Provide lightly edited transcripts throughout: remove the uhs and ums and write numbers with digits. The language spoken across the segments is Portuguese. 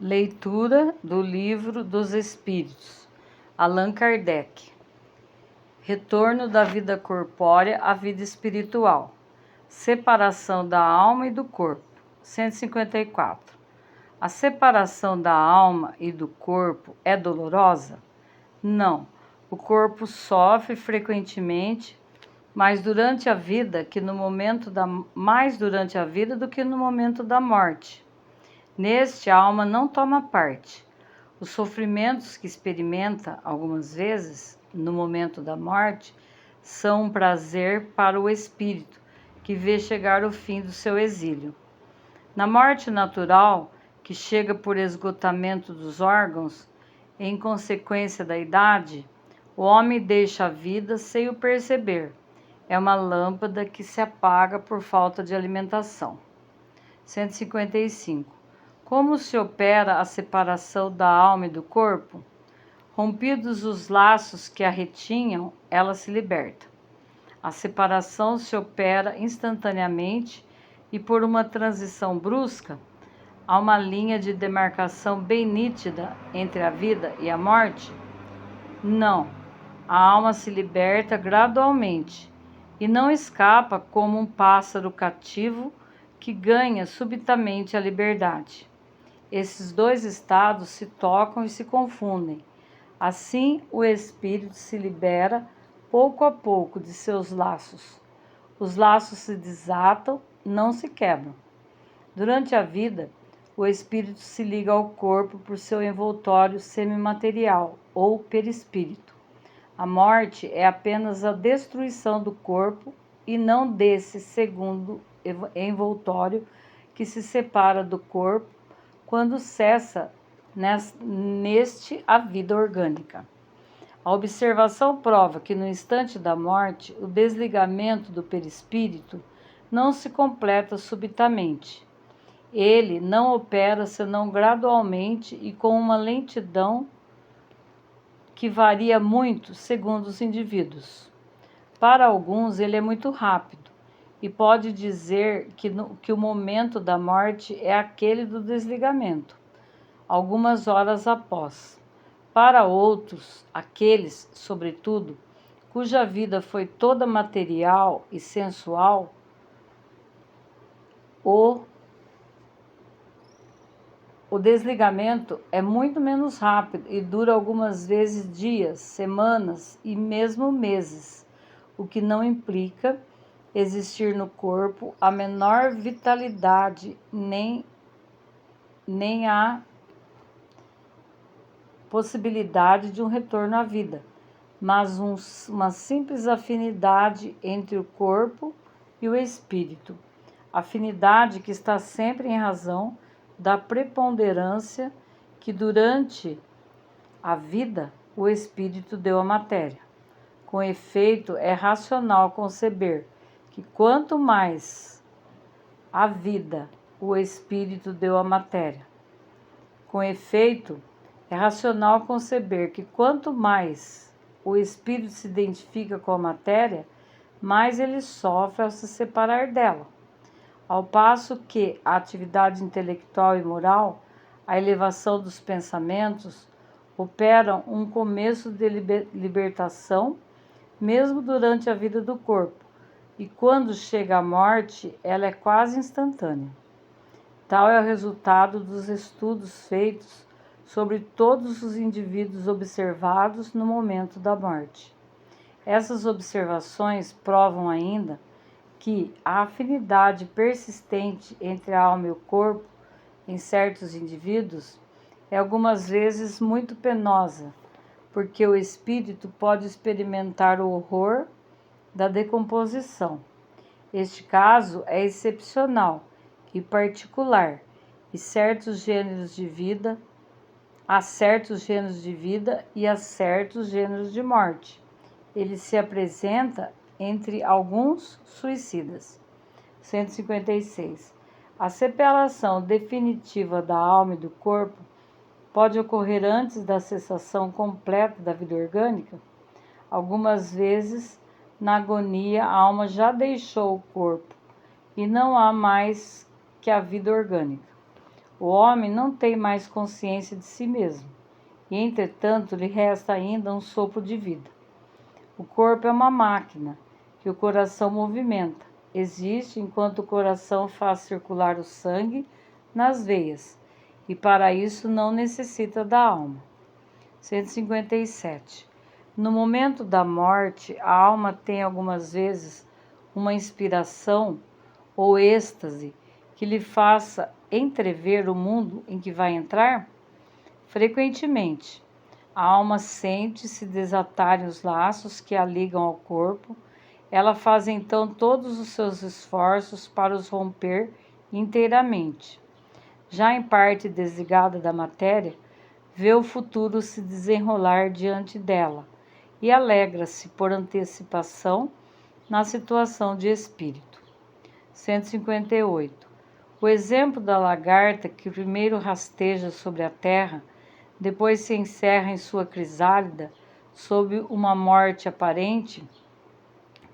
Leitura do Livro dos Espíritos, Allan Kardec. Retorno da vida corpórea à vida espiritual. Separação da alma e do corpo. 154. A separação da alma e do corpo é dolorosa? Não. O corpo sofre frequentemente, mais durante a vida do que no momento da morte. Neste, a alma não toma parte. Os sofrimentos que experimenta algumas vezes no momento da morte são um prazer para o espírito, que vê chegar o fim do seu exílio. Na morte natural, que chega por esgotamento dos órgãos, em consequência da idade, o homem deixa a vida sem o perceber. É uma lâmpada que se apaga por falta de alimentação. 155. Como se opera a separação da alma e do corpo? Rompidos os laços que a retinham, ela se liberta. A separação se opera instantaneamente e por uma transição brusca. Há uma linha de demarcação bem nítida entre a vida e a morte? Não. A alma se liberta gradualmente e não escapa como um pássaro cativo que ganha subitamente a liberdade. Esses dois estados se tocam e se confundem. Assim, o espírito se libera pouco a pouco de seus laços. Os laços se desatam, não se quebram. Durante a vida, o espírito se liga ao corpo por seu envoltório semimaterial ou perispírito. A morte é apenas a destruição do corpo e não desse segundo envoltório que se separa do corpo quando cessa neste a vida orgânica. A observação prova que no instante da morte, o desligamento do perispírito não se completa subitamente. Ele não opera senão gradualmente e com uma lentidão que varia muito segundo os indivíduos. Para alguns, ele é muito rápido e pode dizer que o momento da morte é aquele do desligamento, algumas horas após. Para outros, aqueles, sobretudo, cuja vida foi toda material e sensual, o desligamento é muito menos rápido e dura algumas vezes dias, semanas e mesmo meses, o que não implica existir no corpo a menor vitalidade nem a possibilidade de um retorno à vida, mas uma simples afinidade entre o corpo e o espírito. Afinidade que está sempre em razão da preponderância que durante a vida o espírito deu à matéria. Com efeito, é racional conceber que quanto mais a vida o espírito deu à matéria. Com efeito, é racional conceber que quanto mais o espírito se identifica com a matéria, mais ele sofre ao se separar dela. Ao passo que a atividade intelectual e moral, a elevação dos pensamentos, operam um começo de libertação, mesmo durante a vida do corpo, e quando chega a morte, ela é quase instantânea. Tal é o resultado dos estudos feitos sobre todos os indivíduos observados no momento da morte. Essas observações provam ainda que a afinidade persistente entre a alma e o corpo em certos indivíduos é algumas vezes muito penosa, porque o espírito pode experimentar o horror da decomposição. Este caso é excepcional e particular, e há certos gêneros de vida e há certos gêneros de morte. Ele se apresenta entre alguns suicidas. 156. A separação definitiva da alma e do corpo pode ocorrer antes da cessação completa da vida orgânica? Algumas vezes, na agonia, a alma já deixou o corpo e não há mais que a vida orgânica. O homem não tem mais consciência de si mesmo, e entretanto lhe resta ainda um sopro de vida. O corpo é uma máquina que o coração movimenta. Existe enquanto o coração faz circular o sangue nas veias, e para isso não necessita da alma. 157. No momento da morte, a alma tem algumas vezes uma inspiração ou êxtase que lhe faça entrever o mundo em que vai entrar? Frequentemente, a alma sente se desatarem os laços que a ligam ao corpo. Ela faz então todos os seus esforços para os romper inteiramente. Já em parte desligada da matéria, vê o futuro se desenrolar diante dela e alegra-se por antecipação na situação de espírito. 158. O exemplo da lagarta que primeiro rasteja sobre a terra, depois se encerra em sua crisálida sob uma morte aparente,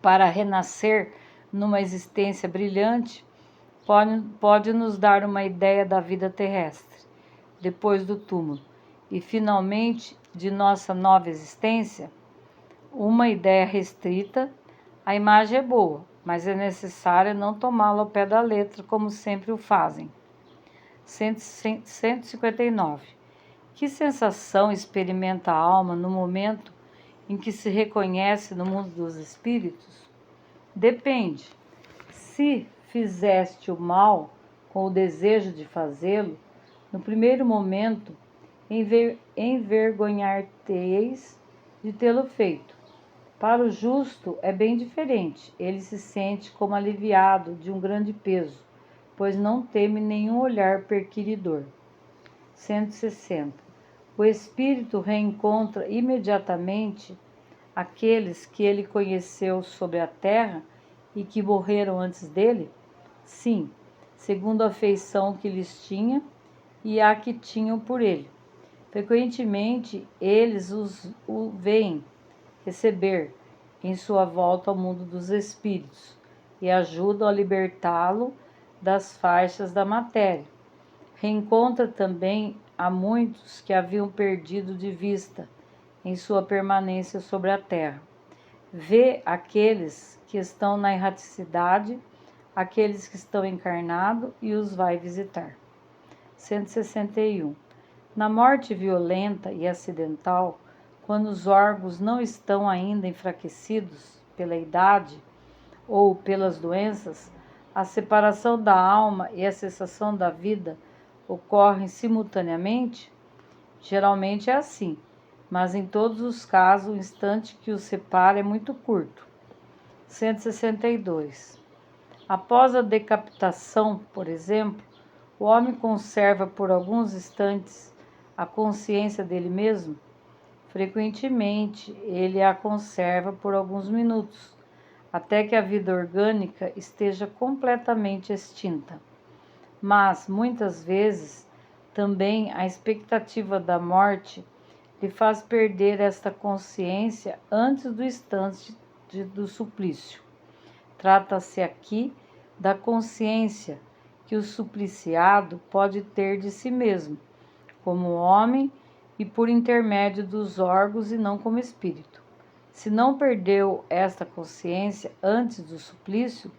para renascer numa existência brilhante, pode nos dar uma ideia da vida terrestre, depois do túmulo, e finalmente de nossa nova existência. Uma ideia restrita, a imagem é boa, mas é necessário não tomá-la ao pé da letra, como sempre o fazem. 159. Que sensação experimenta a alma no momento em que se reconhece no mundo dos espíritos? Depende. Se fizeste o mal com o desejo de fazê-lo, no primeiro momento envergonhar-te-eis de tê-lo feito. Para o justo é bem diferente. Ele se sente como aliviado de um grande peso, pois não teme nenhum olhar perquiridor. 160. O espírito reencontra imediatamente aqueles que ele conheceu sobre a terra e que morreram antes dele? Sim, segundo a afeição que lhes tinha e a que tinham por ele. Frequentemente, eles o veem receber em sua volta ao mundo dos espíritos e ajudam a libertá-lo das faixas da matéria. Reencontra também a muitos que haviam perdido de vista em sua permanência sobre a terra. Vê aqueles que estão na erraticidade, aqueles que estão encarnados e os vai visitar. 161. Na morte violenta e acidental, quando os órgãos não estão ainda enfraquecidos pela idade ou pelas doenças, a separação da alma e a cessação da vida ocorrem simultaneamente? Geralmente é assim, mas em todos os casos o instante que os separa é muito curto. 162. Após a decapitação, por exemplo, o homem conserva por alguns instantes a consciência dele mesmo? Frequentemente, ele a conserva por alguns minutos, até que a vida orgânica esteja completamente extinta. Mas, muitas vezes, também a expectativa da morte lhe faz perder esta consciência antes do instante do suplício. Trata-se aqui da consciência que o supliciado pode ter de si mesmo, como homem e por intermédio dos órgãos e não como espírito. Se não perdeu esta consciência antes do suplício,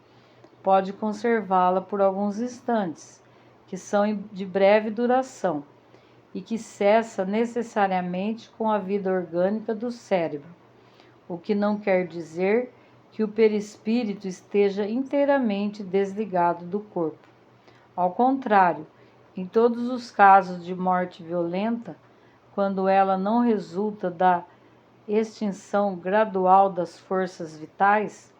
pode conservá-la por alguns instantes, que são de breve duração, e que cessa necessariamente com a vida orgânica do cérebro, o que não quer dizer que o perispírito esteja inteiramente desligado do corpo. Ao contrário, em todos os casos de morte violenta, quando ela não resulta da extinção gradual das forças vitais,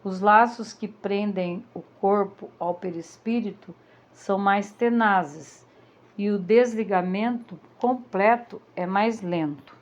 os laços que prendem o corpo ao perispírito são mais tenazes e o desligamento completo é mais lento.